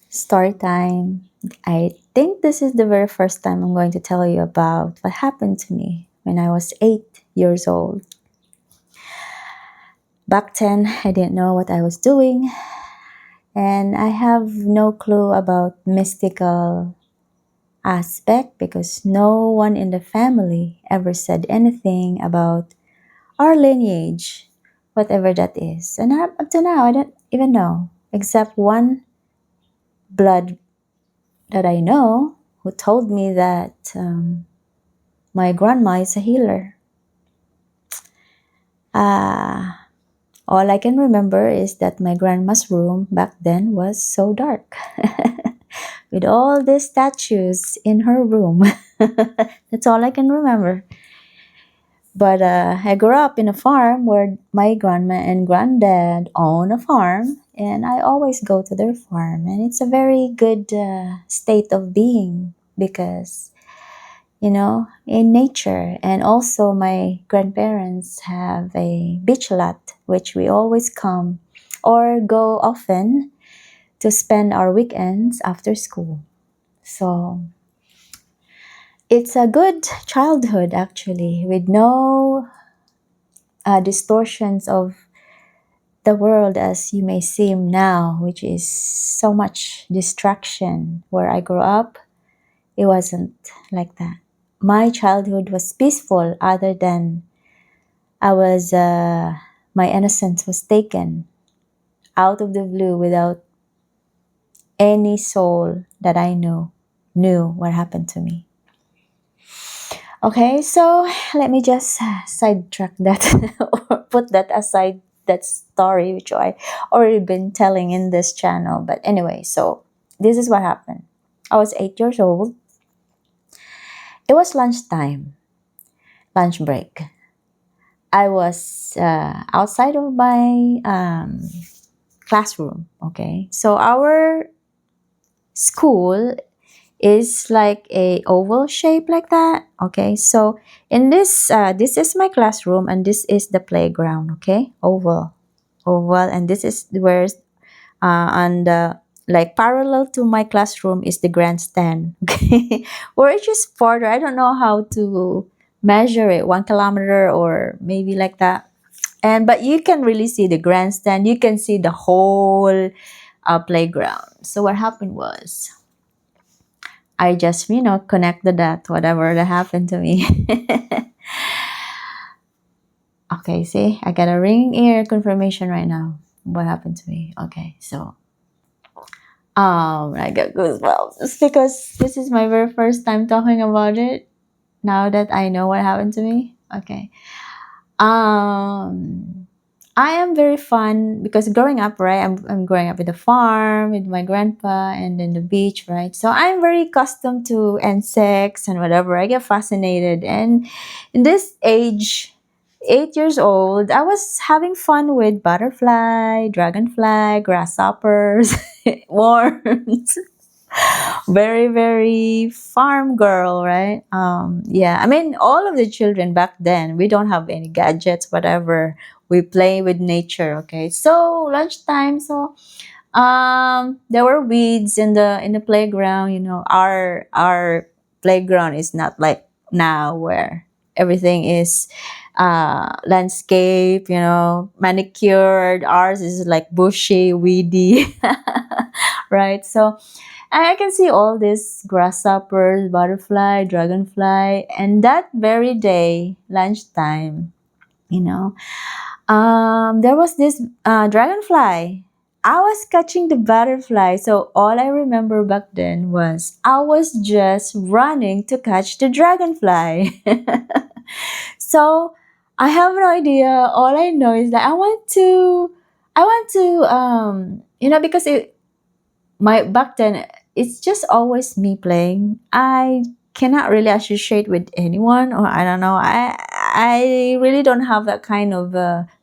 Story time. I think this is the very first time I'm going to tell you about what happened to me when I was 8 years old. Back then, I didn't know what I was doing, and I have no clue about mystical aspect because no one in the family ever said anything about our lineage, whatever that is. And up to now, I don't even know, except one blood that I know who told me that my grandma is a healer. Uh, all I can remember is that my grandma's room back then was so dark with all these statues in her room. That's all I can remember. But I grew up in a farm where my grandma and granddad own a farm, and I always go to their farm. And it's a very good state of being because in nature. And also, my grandparents have a beach lot, which we always come or go often to spend our weekends after school. So it's a good childhood, actually, with no distortions of the world as you may seem now, which is so much distraction. Where I grew up, it wasn't like that. My childhood was peaceful, other than my innocence was taken out of the blue without any soul that I knew what happened to me. Okay, so let me just sidetrack that or put that aside, that story which I already been telling in this channel. But anyway, so this is what happened. I was 8 years old. It was lunchtime, lunch break. I was outside of my classroom. Okay, so our school is like a oval shape like that. Okay, so in this is my classroom, and this is the playground. Okay, oval, and this is where on the like parallel to my classroom is the grandstand. Okay, or it's just farther. I don't know how to measure it, 1 kilometer or maybe like that. And but you can really see the grandstand. You can see the whole playground. So what happened was, I just, connect the dot, whatever that happened to me. Okay, see, I got a ringing ear confirmation right now. What happened to me? Okay, so I got goosebumps. It's because this is my very first time talking about it. Now that I know what happened to me. Okay. Um I am very fun because growing up, right? I'm growing up with a farm with my grandpa and then the beach, right? So I'm very accustomed to insects and whatever. I get fascinated. And in this age, 8 years old, I was having fun with butterfly, dragonfly, grasshoppers, worms. Very, very farm girl, right? Yeah, I mean, all of the children back then, we don't have any gadgets, whatever. We play with nature. Okay, so lunchtime, so there were weeds in the playground. Our playground is not like now where everything is landscape, manicured. Ours is like bushy, weedy. Right? So I can see all these grasshoppers, butterfly, dragonfly, and that very day, lunchtime, there was this dragonfly. I was catching the butterfly, so all I remember back then was I was just running to catch the dragonfly. So I have no idea. All I know is that because my back then it's just always me playing. I cannot really associate with anyone, or I don't know. I really don't have that kind of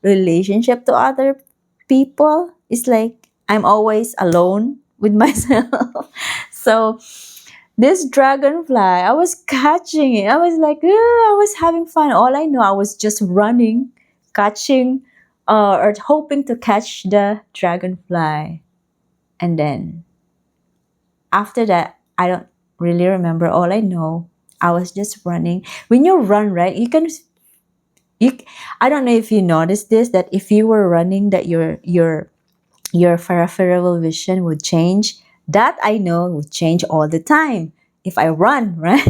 relationship to other people. It's like I'm always alone with myself. So this dragonfly, I was catching it. I was like, I was having fun. All I know, I was just running, catching, or hoping to catch the dragonfly, and then after that, I don't really remember. All I know, I was just running. When you run, right, you I don't know if you noticed this, that if you were running, that your peripheral vision would change. That I know would change all the time if I run, right?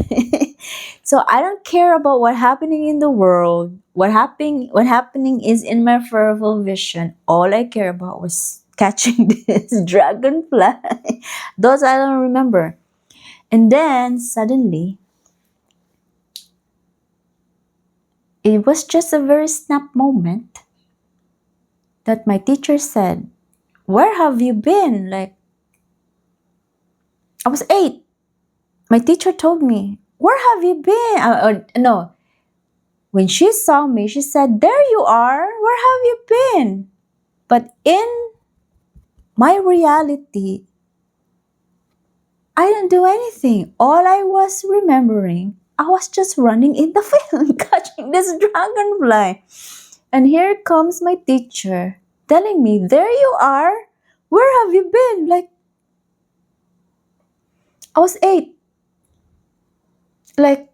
So I don't care about what happening in the world. What happening is in my peripheral vision. All I care about was catching this dragonfly. Those I don't remember. And then suddenly, it was just a very snap moment that my teacher said, "Where have you been?" Like, I was 8. My teacher told me, "Where have you been?" No, when she saw me, she said, "There you are. Where have you been?" But in my reality, I didn't do anything. All I was remembering, I was just running in the field, catching this dragonfly. And here comes my teacher telling me, "There you are. Where have you been?" Like, I was 8. Like,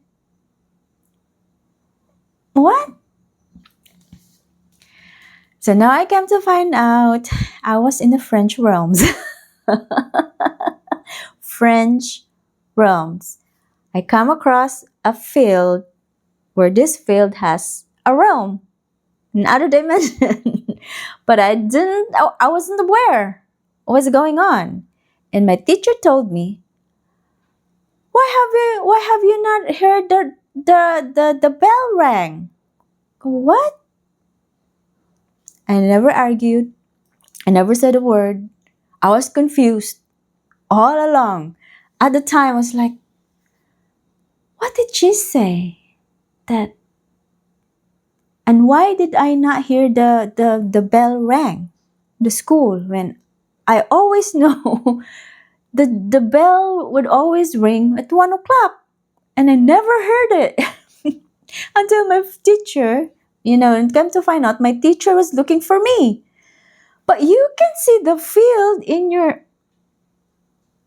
what? So now I came to find out I was in the French realms. French realms. I come across a field where this field has a realm, another dimension. But I wasn't aware what was going on. And my teacher told me, why have you not heard the bell rang? What? I never argued. I never said a word. I was confused all along. At the time, I was like, what did she say? That, and why did I not hear the bell rang? The school, when I always know the bell would always ring at 1 o'clock, and I never heard it until my teacher, and come to find out, my teacher was looking for me. But you can see the field in your,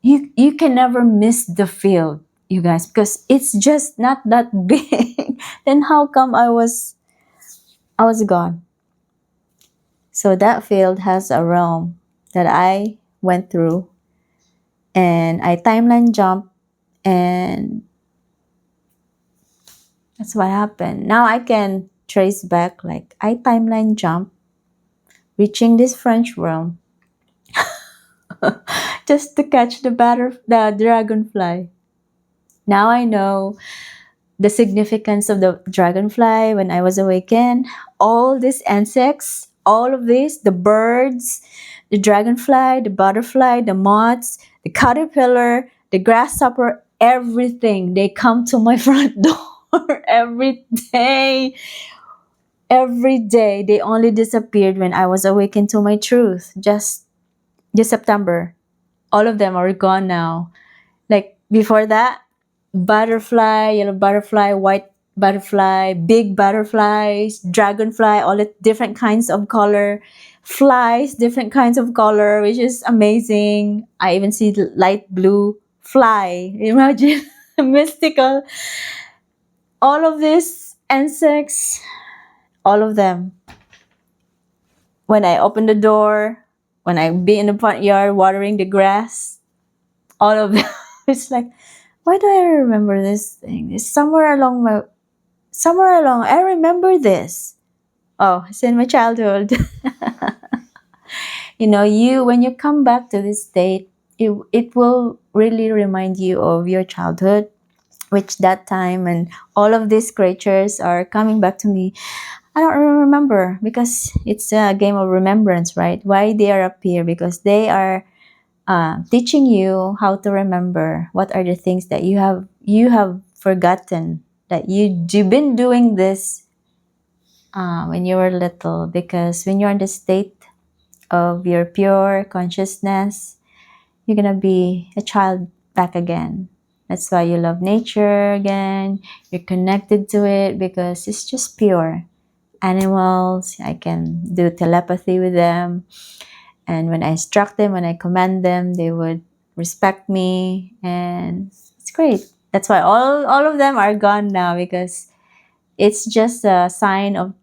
you can never miss the field, you guys, because it's just not that big. Then how come I was gone? So that field has a realm that I went through, and I timeline jump, and that's what happened. Now I can trace back, like, I timeline jump, reaching this French realm just to catch the dragonfly. Now I know the significance of the dragonfly when I was awakened. All these insects, all of this, the birds, the dragonfly, the butterfly, the moths, the caterpillar, the grasshopper, everything, they come to my front door every day. Every day. They only disappeared when I was awakened to my truth. Just this September. All of them are gone now. Like, before that, butterfly, yellow butterfly, white butterfly, big butterflies, dragonfly, all the different kinds of color, flies, different kinds of color, which is amazing. I even see the light blue fly. Imagine, mystical. All of these insects, all of them. When I open the door, when I be in the front yard watering the grass, all of them. It's like, why do I remember this thing? It's somewhere along. I remember this. Oh, it's in my childhood. When you come back to this state, it will really remind you of your childhood, which that time, and all of these creatures are coming back to me. I don't remember, because it's a game of remembrance, right? Why they are up here? Because they are teaching you how to remember what are the things that you have forgotten, that you've been doing this when you were little. Because when you're in the state of your pure consciousness, you're gonna be a child back again. That's why you love nature again. You're connected to it because it's just pure. Animals, I can do telepathy with them, and when I instruct them, when I command them, they would respect me, and it's great. That's why all of them are gone now, because it's just a sign of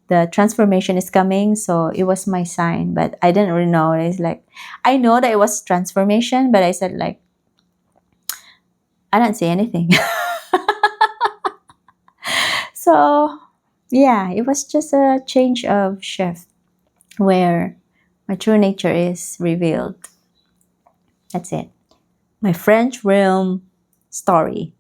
the transformation is coming. So it was my sign, but I didn't really know. It's like, I know that it was transformation, but I said like, I didn't say anything. So yeah, it was just a change of shift where my true nature is revealed. That's it. My French realm story.